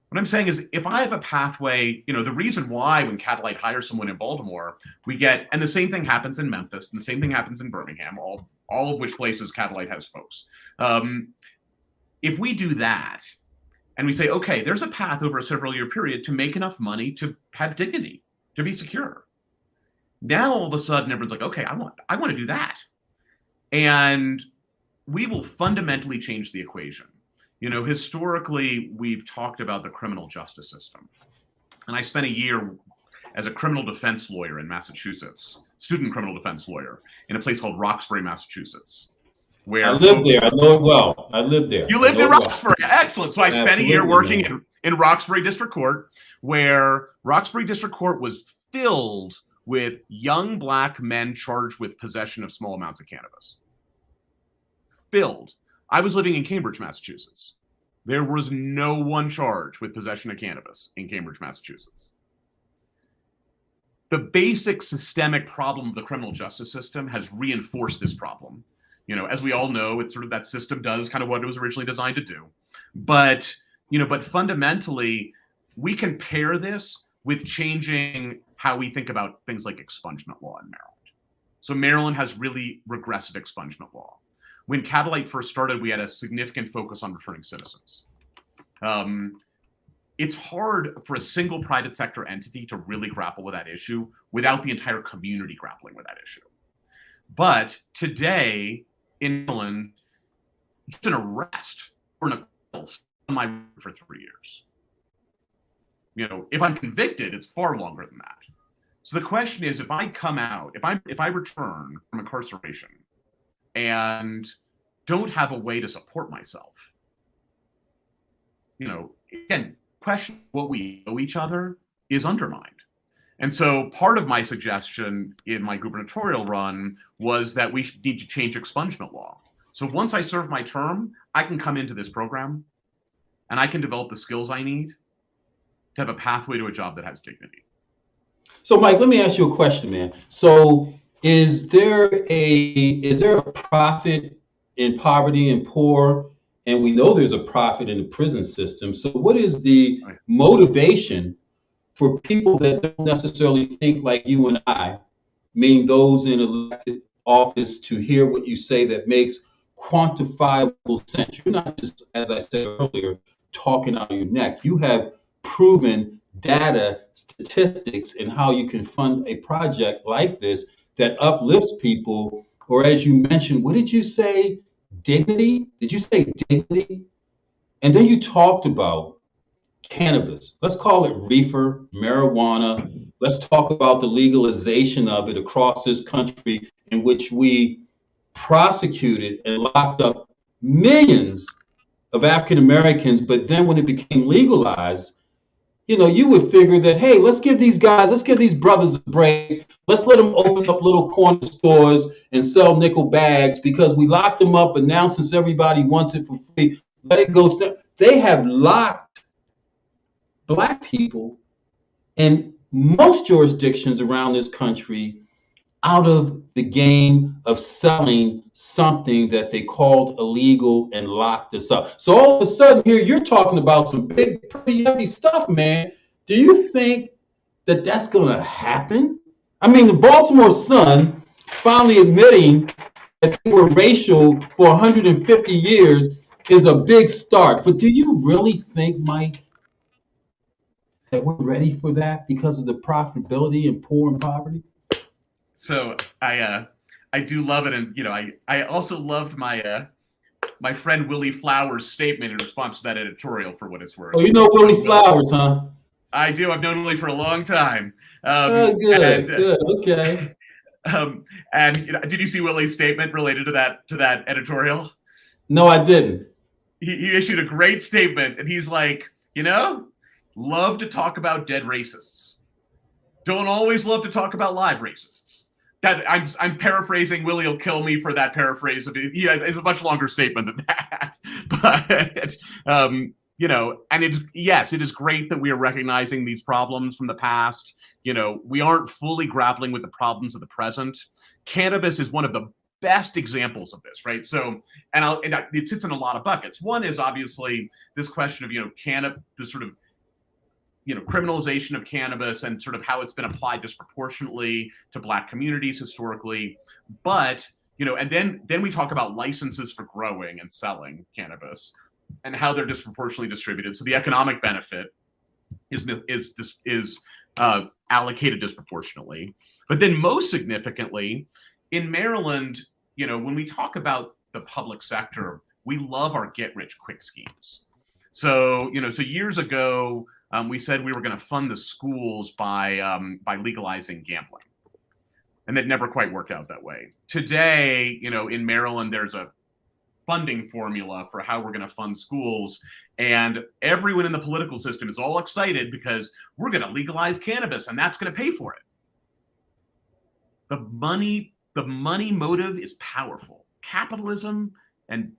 What I'm saying is, if I have a pathway, the reason why when Catalyte hires someone in Baltimore, we get, and the same thing happens in Memphis, and the same thing happens in Birmingham, all of which places Catalyte has folks. If we do that, and we say, okay, there's a path over a several year period to make enough money to have dignity, to be secure. Now, all of a sudden, everyone's like, okay, I want to do that. And we will fundamentally change the equation. Historically, we've talked about the criminal justice system. And I spent a year as a criminal defense lawyer in Massachusetts, student criminal defense lawyer, in a place called Roxbury, Massachusetts. Where I lived there. I know it well. I lived there. You lived in Roxbury. Excellent. So I spent a year working in Roxbury District Court, where Roxbury District Court was filled with young Black men charged with possession of small amounts of cannabis. Filled. I was living in Cambridge, Massachusetts. There was no one charged with possession of cannabis in Cambridge, Massachusetts. The basic systemic problem of the criminal justice system has reinforced this problem. As we all know, it's sort of that system does kind of what it was originally designed to do. But fundamentally, we can pair this with changing how we think about things like expungement law in Maryland. So Maryland has really regressive expungement law, when Catalyte first started, we had a significant focus on returning citizens. It's hard for a single private sector entity to really grapple with that issue without the entire community grappling with that issue. But today in Maryland, just an arrest or an acquittal on my record for 3 years. If I'm convicted, it's far longer than that. So the question is, if I come out, if I return from incarceration and don't have a way to support myself, again, question what we owe each other is undermined. And so part of my suggestion in my gubernatorial run was that we need to change expungement law. So once I serve my term, I can come into this program and I can develop the skills I need to have a pathway to a job that has dignity. So Mike, let me ask you a question, man. So is there a profit in poverty and poor? And we know there's a profit in the prison system. So what is the motivation for people that don't necessarily think like you and I, meaning those in elected office, to hear what you say that makes quantifiable sense? You're not just, as I said earlier, talking out of your neck. You have proven data, statistics, and how you can fund a project like this that uplifts people, or as you mentioned, what did you say? Dignity? Did you say dignity? And then you talked about cannabis. Let's call it reefer, marijuana. Let's talk about the legalization of it across this country, in which we prosecuted and locked up millions of African Americans. But then when it became legalized, you would figure that, hey, let's give these brothers a break. Let's let them open up little corner stores and sell nickel bags because we locked them up. But now, since everybody wants it for free, let it go. They have locked Black people in most jurisdictions around this country out of the game of selling something that they called illegal and locked us up. So all of a sudden here, you're talking about some big, pretty heavy stuff, man. Do you think that that's going to happen? I mean, the Baltimore Sun finally admitting that they were racial for 150 years is a big start. But do you really think, Mike, that we're ready for that because of the profitability and poor and poverty? So I do love it, and I also loved my my friend Willie Flowers' statement in response to that editorial, for what it's worth. Oh, you know Willie Flowers, huh? I do. I've known Willie for a long time. Good, okay. And did you see Willie's statement related to that editorial? No, I didn't. He issued a great statement, and he's like, love to talk about dead racists. Don't always love to talk about live racists. That I'm paraphrasing. Willie will kill me for that paraphrase. It's a much longer statement than that. But and it is great that we are recognizing these problems from the past. We aren't fully grappling with the problems of the present. Cannabis is one of the best examples of this, right? So, it sits in a lot of buckets. One is obviously this question of the sort of criminalization of cannabis and sort of how it's been applied disproportionately to Black communities historically. But, and then we talk about licenses for growing and selling cannabis and how they're disproportionately distributed. So the economic benefit is allocated disproportionately. But then most significantly, in Maryland, when we talk about the public sector, we love our get-rich-quick schemes. So, so years ago, we said we were going to fund the schools by legalizing gambling, and that never quite worked out that way. Today, in Maryland, there's a funding formula for how we're going to fund schools, and everyone in the political system is all excited because we're going to legalize cannabis, and that's going to pay for it. The money motive is powerful. Capitalism and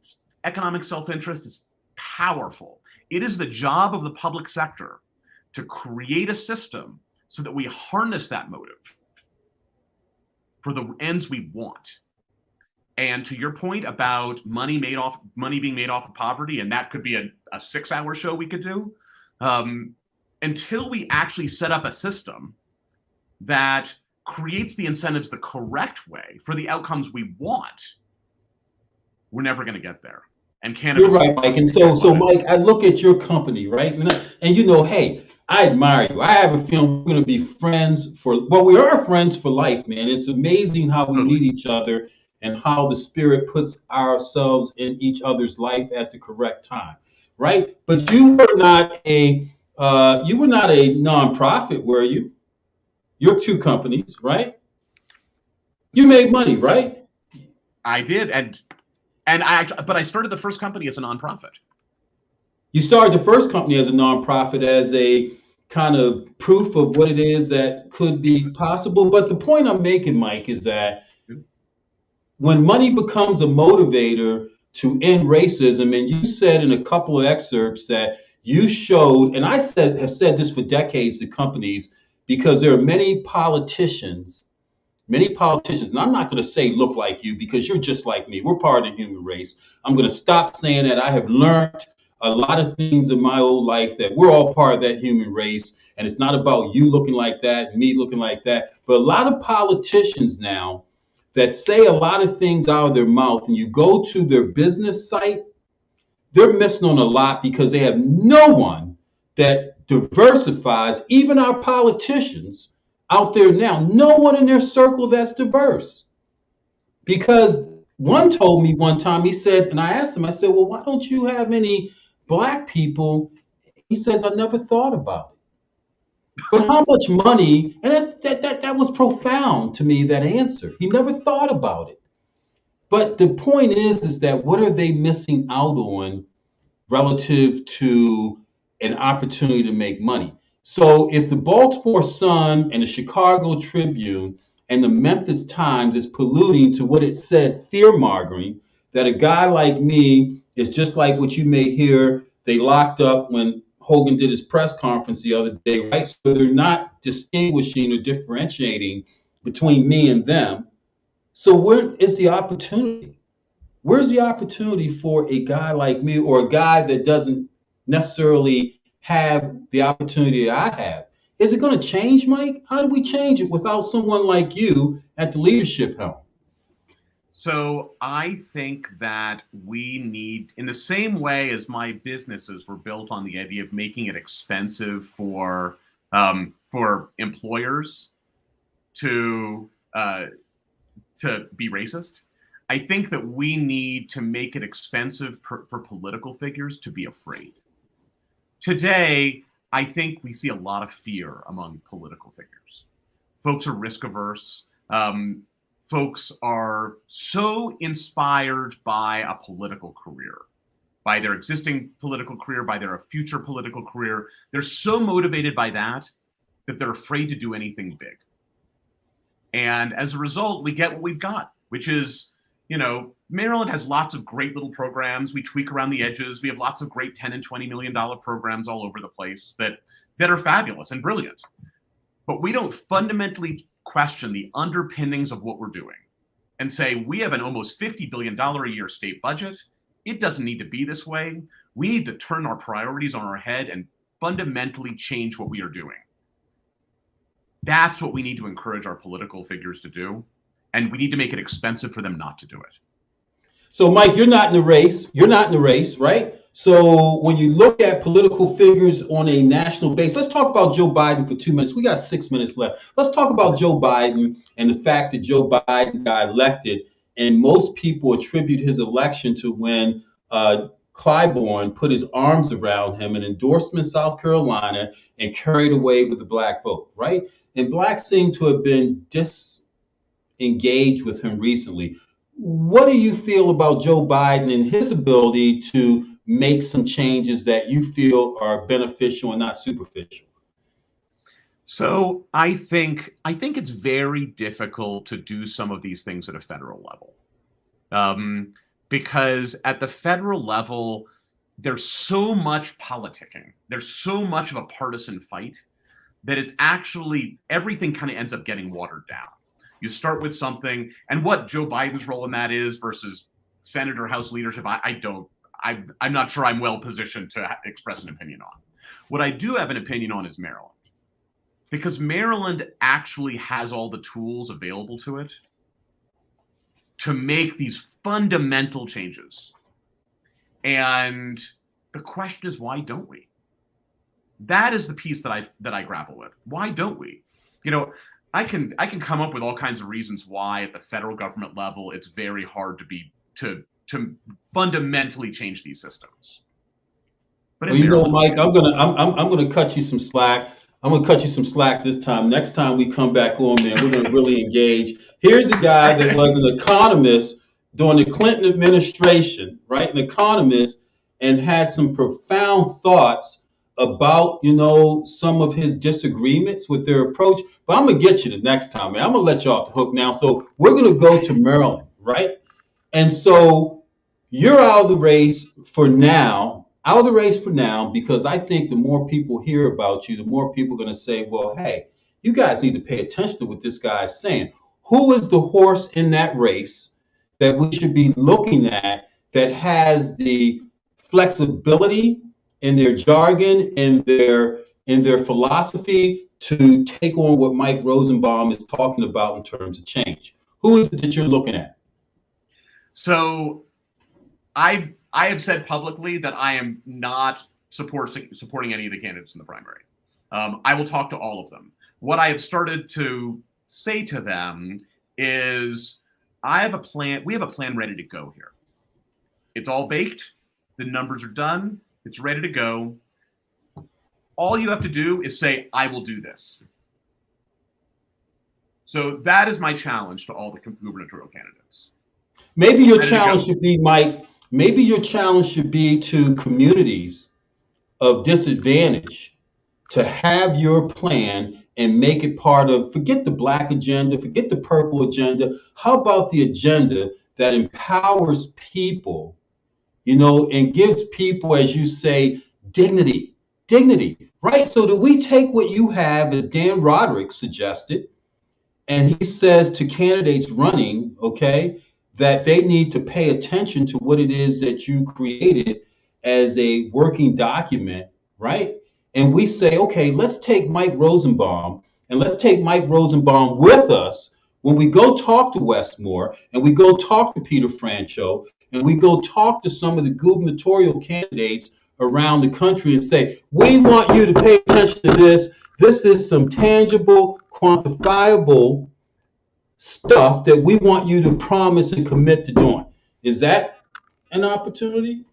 economic self-interest is powerful. It is the job of the public sector to create a system so that we harness that motive for the ends we want. And to your point about money being made off of poverty, and that could be a 6-hour show we could do, until we actually set up a system that creates the incentives the correct way for the outcomes we want, we're never going to get there. And cannabis. You're right, Mike. And so Mike, I look at your company, right? And hey, I admire you. I have a feeling we're going to be friends we are friends for life, man. It's amazing how we meet each other and how the spirit puts ourselves in each other's life at the correct time, right? But you were not a nonprofit, were you? Your two companies, right? You made money, right? I did, but I started the first company as a nonprofit. You started the first company as a nonprofit as a kind of proof of what it is that could be possible. But the point I'm making, Mike, is that when money becomes a motivator to end racism, and you said in a couple of excerpts that you showed, and I have said this for decades to companies, because there are many politicians, and I'm not going to say look like you because you're just like me. We're part of the human race. I'm going to stop saying that. I have learned a lot of things in my old life that we're all part of that human race. And it's not about you looking like that, me looking like that. But a lot of politicians now that say a lot of things out of their mouth, and you go to their business site, they're missing on a lot because they have no one that diversifies, even our politicians out there now, no one in their circle that's diverse. Because one told me one time, he said, and I asked him, I said, well, why don't you have any Black people? He says, I never thought about it. But how much money, and that was profound to me, that answer. He never thought about it. But the point is that what are they missing out on relative to an opportunity to make money? So if the Baltimore Sun and the Chicago Tribune and the Memphis Times is polluting to what it said, fear-mongering, that a guy like me is just like what you may hear they locked up when Hogan did his press conference the other day, right? So they're not distinguishing or differentiating between me and them. So where is the opportunity? Where's the opportunity for a guy like me, or a guy that doesn't necessarily have the opportunity that I have? Is it going to change, Mike? How do we change it without someone like you at the leadership helm? So I think that we need, in the same way as my businesses were built on the idea of making it expensive for employers to be racist, I think that we need to make it expensive for political figures to be afraid. Today, I think we see a lot of fear among political figures. Folks are risk averse. Folks are so inspired by a political career, by their existing political career, by their future political career. They're so motivated by that they're afraid to do anything big. And as a result, we get what we've got, which is, Maryland has lots of great little programs. We tweak around the edges. We have lots of great $10 and $20 million programs all over the place that are fabulous and brilliant. But we don't fundamentally question the underpinnings of what we're doing and say, we have an almost $50 billion a year state budget. It doesn't need to be this way. We need to turn our priorities on our head and fundamentally change what we are doing. That's what we need to encourage our political figures to do. And we need to make it expensive for them not to do it. So, Mike, you're not in the race. You're not in the race, right? So when you look at political figures on a national basis, let's talk about Joe Biden for 2 minutes. We got 6 minutes left. Let's talk about Joe Biden and the fact that Joe Biden got elected. And most people attribute his election to when Clyburn put his arms around him and endorsed him in South Carolina and carried away with the Black vote, right? And Blacks seem to have been disengaged with him recently. What do you feel about Joe Biden and his ability to make some changes that you feel are beneficial and not superficial? So I think it's very difficult to do some of these things at a federal level, because at the federal level, there's so much politicking. There's so much of a partisan fight that it's actually everything kind of ends up getting watered down. You start with something, and what Joe Biden's role in that is versus Senate or House leadership, I'm not sure I'm well positioned to express an opinion on. What I do have an opinion on is Maryland, because Maryland actually has all the tools available to it to make these fundamental changes. And the question is, why don't we? That is the piece that I grapple with. Why don't we? You know, I can come up with all kinds of reasons why at the federal government level it's very hard to fundamentally change these systems. But well, you know, Mike, I'm gonna cut you some slack. I'm gonna cut you some slack this time. Next time we come back on, man, we're gonna really engage. Here's a guy that was an economist during the Clinton administration, right? An economist, and had some profound thoughts about, you know, some of his disagreements with their approach. But I'm gonna get you the next time, man. I'm gonna let you off the hook now. So we're gonna go to Maryland, right? And so you're out of the race for now. Out of the race for now, because I think the more people hear about you, the more people are going to say, well, hey, you guys need to pay attention to what this guy is saying. Who is the horse in that race that we should be looking at that has the flexibility in their jargon, in their philosophy to take on what Mike Rosenbaum is talking about in terms of change? Who is it that you're looking at? So I have said publicly that I am not supporting any of the candidates in the primary. I will talk to all of them. What I have started to say to them is, I have a plan. We have a plan ready to go here. It's all baked. The numbers are done. It's ready to go. All you have to do is say, I will do this. So that is my challenge to all the gubernatorial candidates. Maybe your challenge should be, Mike, maybe your challenge should be to communities of disadvantage to have your plan and make it part of, forget the black agenda, forget the purple agenda. How about the agenda that empowers people, you know, and gives people, as you say, dignity, right? So that we take what you have, as Dan Roderick suggested, and he says to candidates running, okay, that they need to pay attention to what it is that you created as a working document, right? And we say, okay, let's take Mike Rosenbaum, and let's take Mike Rosenbaum with us when we go talk to Westmore, and we go talk to Peter Franchot, and we go talk to some of the gubernatorial candidates around the country and say, we want you to pay attention to this. This is some tangible, quantifiable stuff that we want you to promise and commit to doing. Is that an opportunity?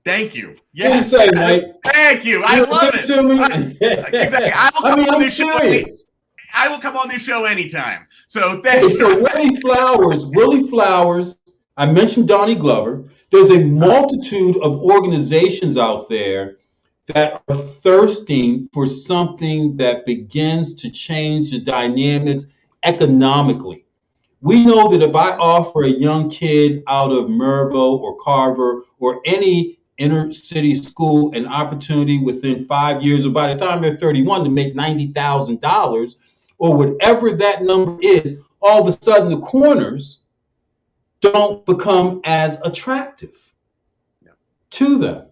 Thank you. Yes. What do you say, Mike? Thank you. I love it. To me? Exactly. I will come on this show anytime. So thank you. So Willie Flowers, I mentioned Donnie Glover. There's a multitude of organizations out there that are thirsting for something that begins to change the dynamics economically. We know that if I offer a young kid out of Mervo or Carver or any inner city school an opportunity within 5 years, or by the time they're 31, to make $90,000 or whatever that number is, all of a sudden the corners don't become as attractive to them.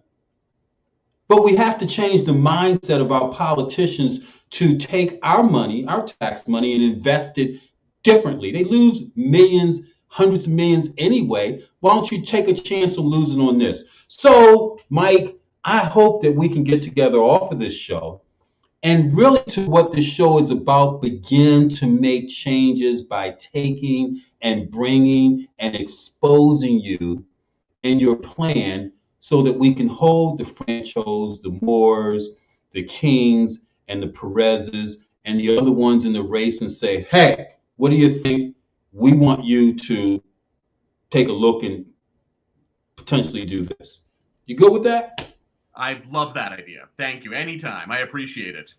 But we have to change the mindset of our politicians to take our money, our tax money, and invest it differently. They lose millions, hundreds of millions anyway. Why don't you take a chance on losing on this? So, Mike, I hope that we can get together off of this show and really, to what this show is about, begin to make changes by taking and bringing and exposing you and your plan so that we can hold the Franchos, the Moores, the Kings, and the Perez's and the other ones in the race and say, hey, what do you think? We want you to take a look and potentially do this. You good with that? I love that idea. Thank you. Anytime. I appreciate it.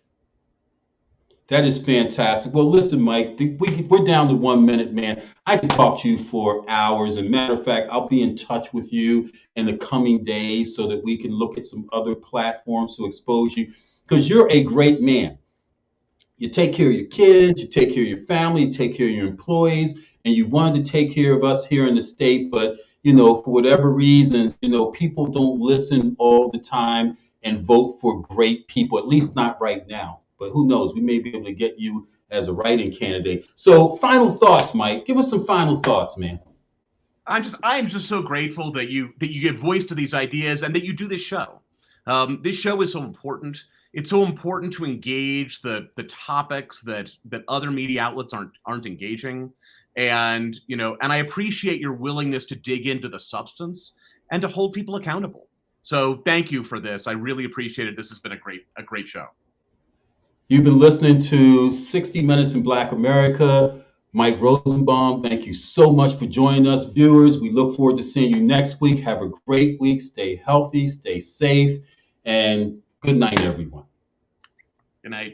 That is fantastic. Well, listen, Mike, we're down to 1 minute, man. I could talk to you for hours. And matter of fact, I'll be in touch with you in the coming days so that we can look at some other platforms to expose you, because you're a great man. You take care of your kids, you take care of your family, you take care of your employees, and you wanted to take care of us here in the state. But, you know, for whatever reasons, you know, people don't listen all the time and vote for great people, at least not right now. But who knows? We may be able to get you as a write-in candidate. So final thoughts, Mike. Give us some final thoughts, man. I'm just so grateful that you give voice to these ideas and that you do this show. This show is so important. It's so important to engage the topics that other media outlets aren't engaging. And I appreciate your willingness to dig into the substance and to hold people accountable. So thank you for this. I really appreciate it. This has been a great show. You've been listening to 60 Minutes in Black America. Mike Rosenbaum, thank you so much for joining us. Viewers, we look forward to seeing you next week. Have a great week. Stay healthy, stay safe, and good night, everyone. Good night.